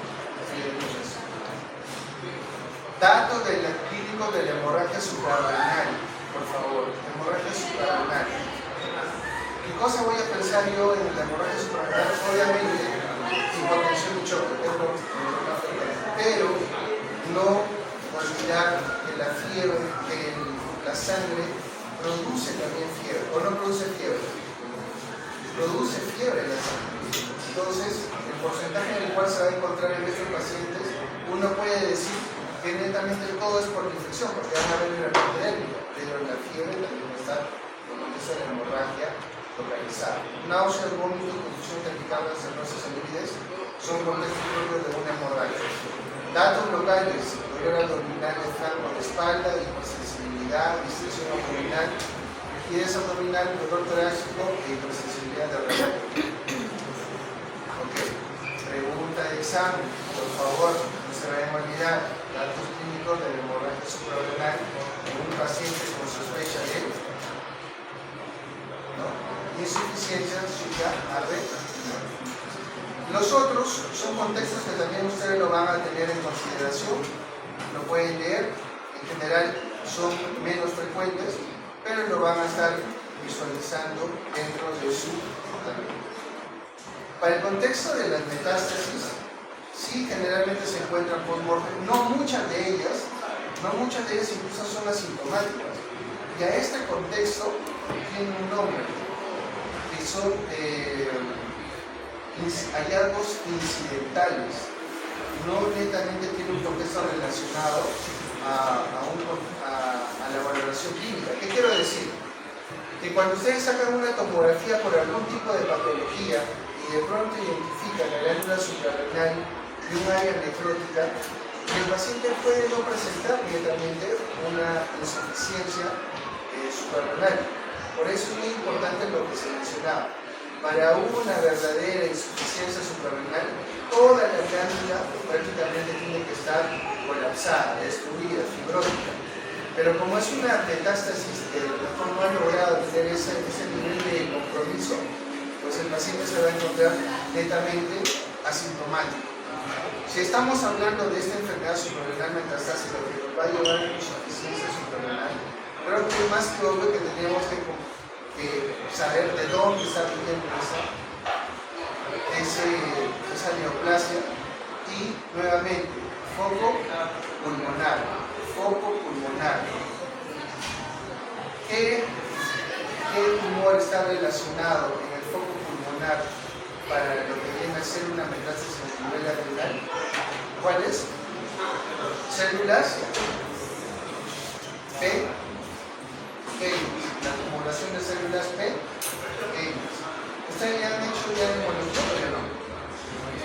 Datos del clínico de la hemorragia suprarrenal, por favor, hemorragia suprarrenal. ¿Qué cosa voy a pensar yo en la hemorragia suprarrenal? Obviamente, hipotensión y choque, pero no olvidar que la fiebre, que la sangre produce también fiebre, o no produce fiebre, produce fiebre la sangre. Entonces, el porcentaje en el cual se va a encontrar en estos pacientes, uno puede decir que netamente todo es por la infección, porque van a haber una epidemia, pero la fiebre también está con esa hemorragia localizada. Náuseas, vómitos, confusión, taquicardia, cianosis, acidez son contextos propios de una hemorragia. Datos locales: dolor abdominal de flanco de espalda, hipersensibilidad, distensión abdominal, rigidez abdominal, dolor torácico e hipersensibilidad de renal. Pregunta de examen, por favor, no se vayan a olvidar datos clínicos de la hemorragia suprarrenal en un paciente con sospecha de insuficiencia renal. Los otros son contextos que también ustedes lo van a tener en consideración, lo pueden leer, en general son menos frecuentes, pero lo van a estar visualizando dentro de su tratamiento. Para el contexto de las metástasis, sí generalmente se encuentran post-mortem, no muchas de ellas incluso son asintomáticas. Y a este contexto tiene un nombre, que son hallazgos incidentales, no netamente tiene un contexto relacionado a la valoración clínica. ¿Qué quiero decir? Que cuando ustedes sacan una tomografía por algún tipo de patología y de pronto identifican la glándula suprarrenal de un área nefrótica, el paciente puede no presentar netamente una insuficiencia suprarrenal. Por eso es muy importante lo que se mencionaba. Para una verdadera insuficiencia suprarrenal, toda la glándula prácticamente tiene que estar colapsada, destruida, fibrótica. Pero como es una metástasis que no ha logrado tener ese nivel de compromiso, pues el paciente se va a encontrar netamente asintomático. Si estamos hablando de esta enfermedad suprarrenal metastásica que nos va a llevar a una insuficiencia suprarrenal, Creo que es más que obvio que tenemos que saber de dónde está viniendo esa neoplasia. Y nuevamente, foco pulmonar. Foco pulmonar. ¿Qué tumor está relacionado en el foco pulmonar para lo que viene a ser una metástasis a nivel adrenal? ¿Cuál es? Células P. La acumulación de células P. ¿Ustedes ya han hecho ya hemología o no?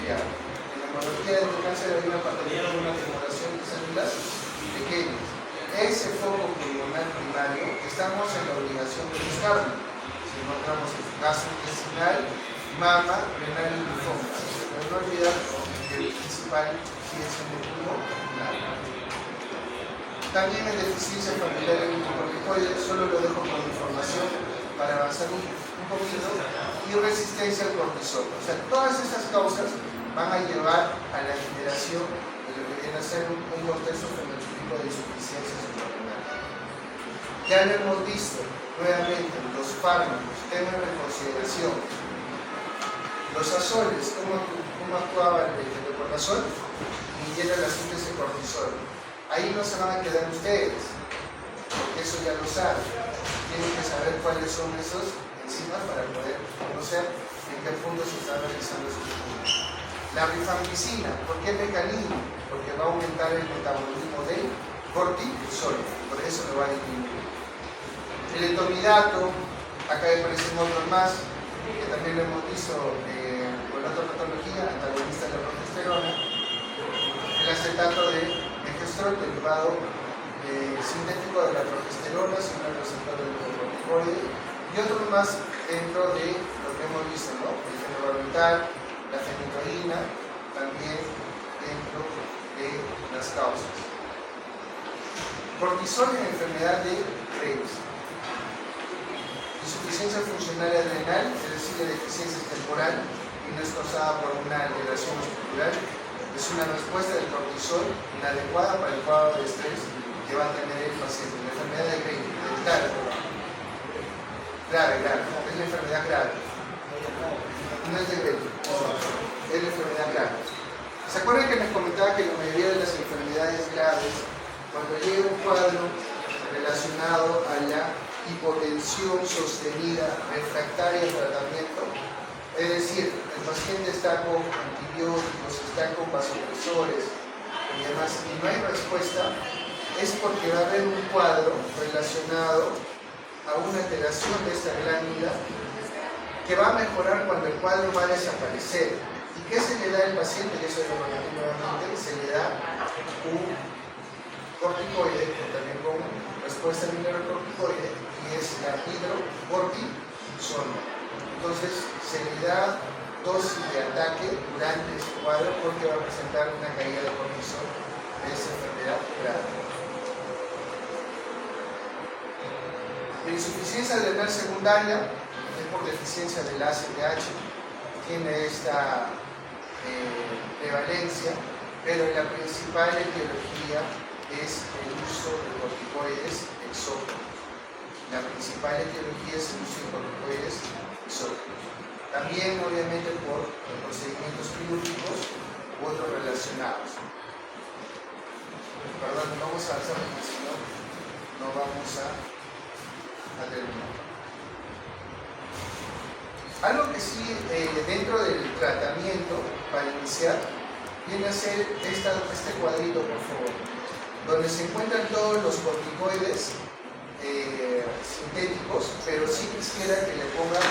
Ya. En la hemología del cáncer hay una patología de una acumulación de células pequeñas. Ese foco pulmonar primario estamos en la obligación de buscarlo. Si encontramos gastrointestinal, mama, renal y linfoma. Pero no olvidar que el principal sigue siendo el pulmonar. También en deficiencia familiar en glucocorticoides, solo lo dejo como información para avanzar un poquito, y resistencia al cortisol. O sea, todas estas causas van a llevar a la generación de lo que viene a ser un contexto fenotípico de insuficiencia suprarrenal. Ya lo hemos visto nuevamente, los fármacos, tengan en consideración los azoles, cómo actuaba el metoprolol, inhibiera la síntesis de cortisol. Ahí no se van a quedar ustedes, porque eso ya lo saben. Tienen que saber cuáles son esos enzimas para poder conocer en qué punto se está realizando su estudio. La rifampicina, ¿por qué mecanismo? Porque va a aumentar el metabolismo del cortisol, por eso lo va a disminuir. El etomidato, acá aparecen otros más, que también lo hemos visto con otra patología, antagonista de la progesterona. El acetato de derivado sintético de la progesterona, sino el receptor del glucocorticoide, y otros más dentro de lo que hemos visto, ¿no? El fenobarbital, la fenitoína, también dentro de las causas. Cortisol en enfermedad de Graves. Insuficiencia funcional adrenal, es decir, de deficiencia temporal, y no es causada por una alteración estructural. Es una respuesta del cortisol inadecuada para el cuadro de estrés que va a tener el paciente. La enfermedad de Graves, grave, es la enfermedad grave. No es de Graves, es la enfermedad grave. ¿Se acuerdan que les comentaba que la mayoría de las enfermedades graves, cuando llega un cuadro relacionado a la hipotensión sostenida refractaria al tratamiento, es decir, el paciente está con antibióticos, está con vasopresores y demás, y no hay respuesta, es porque va a haber un cuadro relacionado a una alteración de esta glándula que va a mejorar cuando el cuadro va a desaparecer. ¿Y qué se le da al paciente? Y eso es lo que nuevamente se le da un corticoide, también con respuesta mineralocorticoide, y es la hidrocortisona. Entonces se le da dosis de ataque durante ese cuadro porque va a presentar una caída de cortisol de esa enfermedad grave. La insuficiencia adrenal secundaria es por deficiencia del ACTH, tiene esta prevalencia, pero la principal etiología es el uso de corticoides exógenos. La principal etiología es el uso de corticoides exógenos. También, obviamente, por procedimientos quirúrgicos u otros relacionados. Perdón, vamos a avanzar porque si no, no vamos a terminar. Algo que sí, dentro del tratamiento, para iniciar, viene a ser este cuadrito, por favor, donde se encuentran todos los corticoides sintéticos, pero sí quisiera que le pongan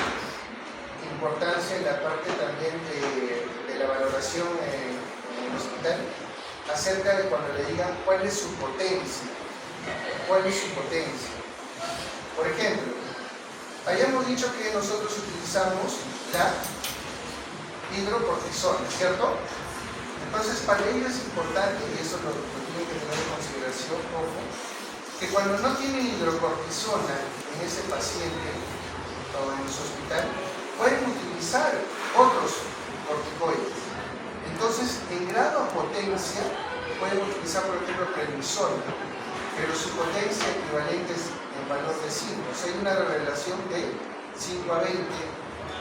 importancia en la parte también de la valoración en el hospital acerca de cuando le digan cuál es su potencia. ¿Cuál es su potencia? Por ejemplo, hayamos dicho que nosotros utilizamos la hidrocortisona, ¿cierto? Entonces, para ello es importante, y eso lo tienen que tener en consideración, ojo, que cuando no tienen hidrocortisona en ese paciente o en su hospital, pueden utilizar otros corticoides. Entonces, en grado a potencia, pueden utilizar, por ejemplo, prednisona. pero su potencia equivalente es en valor de 5. O sea, hay una relación de 5 a 20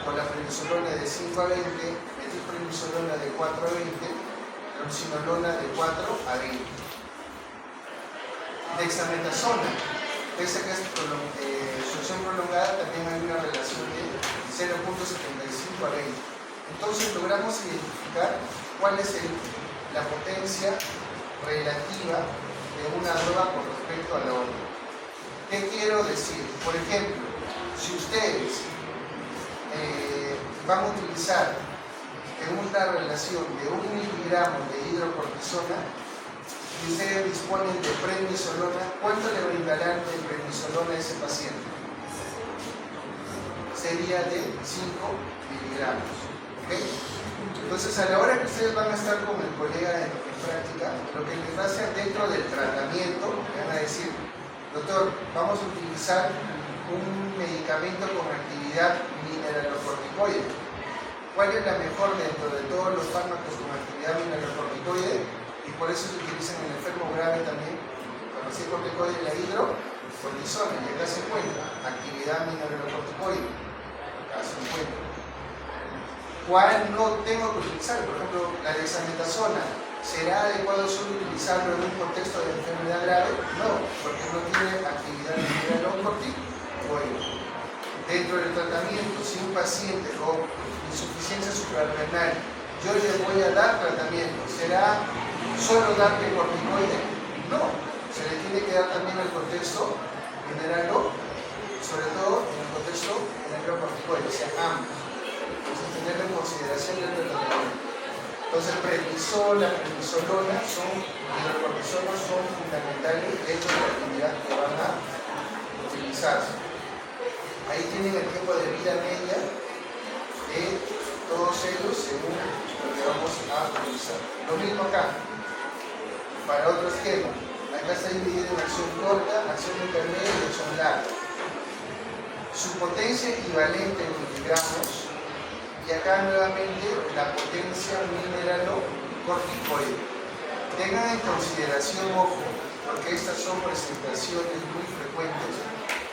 con la prednisolona de 5 a 20, metilprednisolona de 4 a 20, triamcinolona de 4 a 20. Dexametasona, pese a que es succión prolongada, también hay una relación de 0.75 a 20. Entonces logramos identificar cuál es la potencia relativa de una droga con respecto a la otra. ¿Qué quiero decir? Por ejemplo, si ustedes van a utilizar en una relación de 1 miligramo de hidrocortisona y ustedes disponen de prednisolona, ¿cuánto le brindarán de prednisolona a ese paciente? Sería de 5 miligramos. ¿Okay? Entonces, a la hora que ustedes van a estar con el colega en práctica, lo que les va a hacer dentro del tratamiento, le van a decir: doctor, vamos a utilizar un medicamento con actividad mineralocorticoide. ¿Cuál es la mejor dentro de todos los fármacos con actividad mineralocorticoide? Y por eso se utiliza en el enfermo grave también, con acid corticoide, la hidrocortisona. Y acá se encuentra actividad mineralocorticoide. Acá se encuentra. ¿Cuál no tengo que utilizar? Por ejemplo, la dexametasona. ¿Será adecuado solo utilizarlo en un contexto de enfermedad grave? No, porque no tiene actividad mineralocorticoide. Dentro del tratamiento, si un paciente con insuficiencia suprarrenal, yo le voy a dar tratamiento, ¿será solo darle corticoide? No, se le tiene que dar también el contexto mineralo, sobre todo en el contexto mineralocorticoide, o sea, ambos. Entonces, tenerlo en consideración dentro del tratamiento. Entonces, prednisol, la prednisolona son hidrocortisonas, son fundamentales dentro de la actividad que van a utilizarse. Ahí tienen el tiempo de vida media de todos ellos según lo que vamos a utilizar. Lo mismo acá, para otro esquema. Acá está dividido en acción corta, acción intermedia y acción larga. Su potencia equivalente en miligramos. Y acá nuevamente la potencia mineralocorticoide. Tengan en consideración, ojo, porque estas son presentaciones muy frecuentes,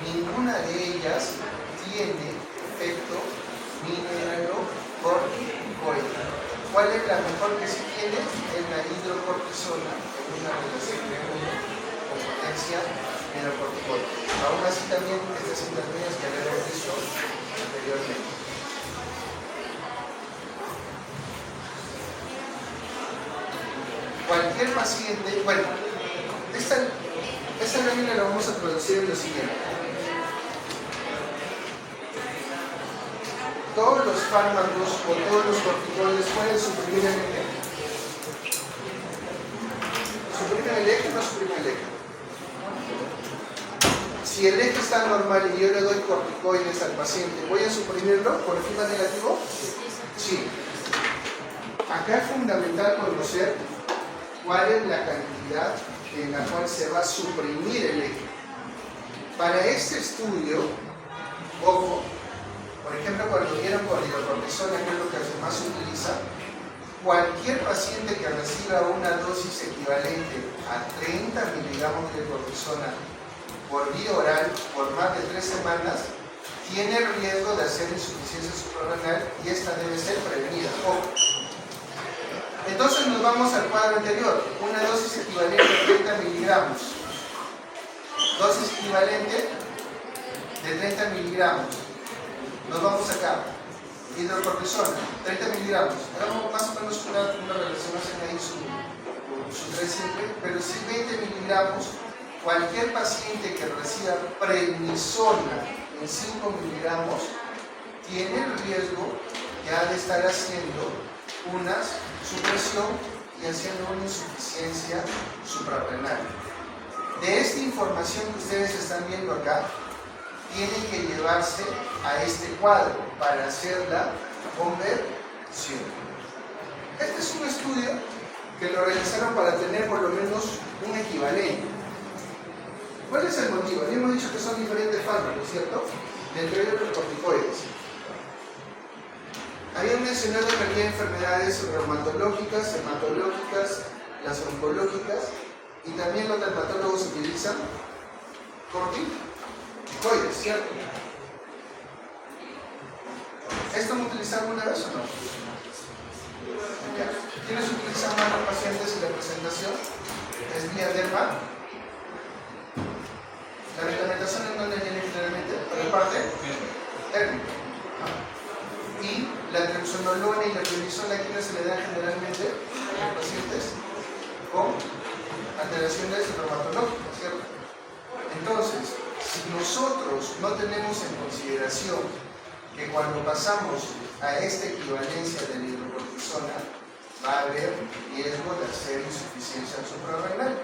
ninguna de ellas tiene efecto mineralocorticoide. ¿Cuál es la mejor que sí tiene? Es la hidrocortisona, en una relación de 1 con potencia mineralocorticoide. Aún así también estas intermedias que habíamos visto anteriormente. Cualquier paciente, bueno, esta lámina la vamos a traducir en lo siguiente. Todos los fármacos o todos los corticoides pueden suprimir el eje. ¿Suprimen el eje o no suprimen el eje? Si el eje está normal y yo le doy corticoides al paciente, ¿voy a suprimirlo por encima negativo? Sí. Acá es fundamental conocer cuál es la cantidad en la cual se va a suprimir el eje. Para este estudio, ojo, por ejemplo, cuando vieron con hidrocortisona, que es lo que más se utiliza, cualquier paciente que reciba una dosis equivalente a 30 miligramos de cortisona por vía oral por más de 3 semanas, tiene el riesgo de hacer insuficiencia suprarrenal y esta debe ser prevenida. Ojo. Entonces nos vamos al cuadro anterior, una dosis equivalente a 30 miligramos. Dosis equivalente de 30 miligramos. Nos vamos acá, hidrocortisona, 30 miligramos. Hagamos más o menos una relación, hacen ahí su 3 simple, pero si 20 miligramos, cualquier paciente que reciba prednisona en 5 miligramos tiene el riesgo ya de estar haciendo una supresión y haciendo una insuficiencia suprarrenal. De esta información que ustedes están viendo acá, tienen que llevarse a este cuadro para hacer la conversión. Este es un estudio que lo realizaron para tener por lo menos un equivalente. ¿Cuál es el motivo? Habíamos dicho que son diferentes fármacos, ¿cierto? Entre ellos los corticoides. Habían mencionado que había enfermedades reumatológicas, hematológicas, las oncológicas Y también los dermatólogos utilizan corticoides, ¿cierto? ¿Esto hemos utilizado alguna vez o no? Ya. ¿Quiénes utilizan más los pacientes en la presentación? ¿Es vía derma? ¿La reglamentación en dónde viene generalmente? ¿Por la parte? Térmica. Y la triamcinolona y la prednisona, ¿a quiénes se le dan generalmente a los pacientes con alteraciones reumatológicas, ¿cierto? Entonces, si nosotros no tenemos en consideración que cuando pasamos a esta equivalencia de la hidrocortisona va a haber riesgo de hacer insuficiencia suprarrenal.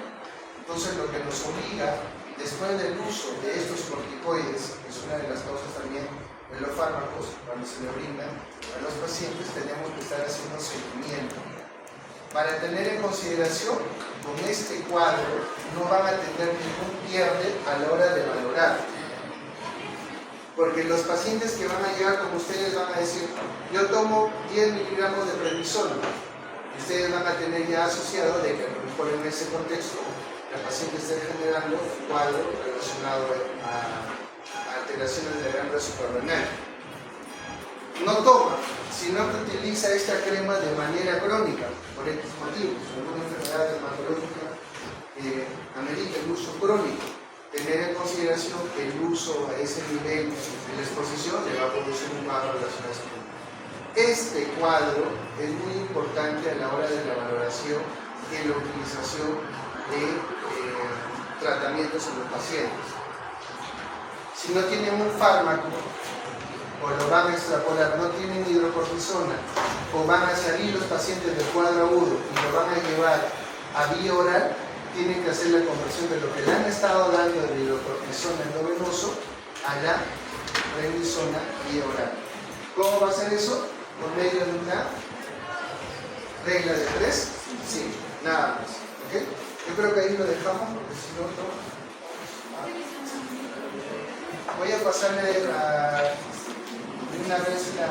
Entonces, lo que nos obliga, después del uso de estos corticoides, que es una de las causas también de los fármacos, cuando se le brindan a los pacientes, tenemos que estar haciendo seguimiento. Para tener en consideración, con este cuadro no van a tener ningún pierde a la hora de valorar. Porque los pacientes que van a llegar con ustedes van a decir, yo tomo 10 miligramos de prednisona. Ustedes van a tener ya asociado de que a lo mejor en ese contexto la paciente esté generando un cuadro relacionado a alteraciones de la glándula suprarrenal. No toma, sino que utiliza esta crema de manera crónica, por X motivos, alguna enfermedad dermatológica amerita el uso crónico. Tener en consideración que el uso a ese nivel de la exposición le va a producir un cuadro relacionado a eso. Este cuadro es muy importante a la hora de la valoración y la utilización de tratamientos en los pacientes. Si no tienen un fármaco, o lo van a extrapolar, no tienen hidrocortisona, o van a salir los pacientes del cuadro agudo y lo van a llevar a vía oral, tienen que hacer la conversión de lo que le han estado dando de hidrocortisona endovenoso a la prednisona vía oral. ¿Cómo va a ser eso? Por medio de una regla de 3, sí, nada más. ¿Okay? Yo creo que ahí lo dejamos, porque si no, voy a pasarle una vez la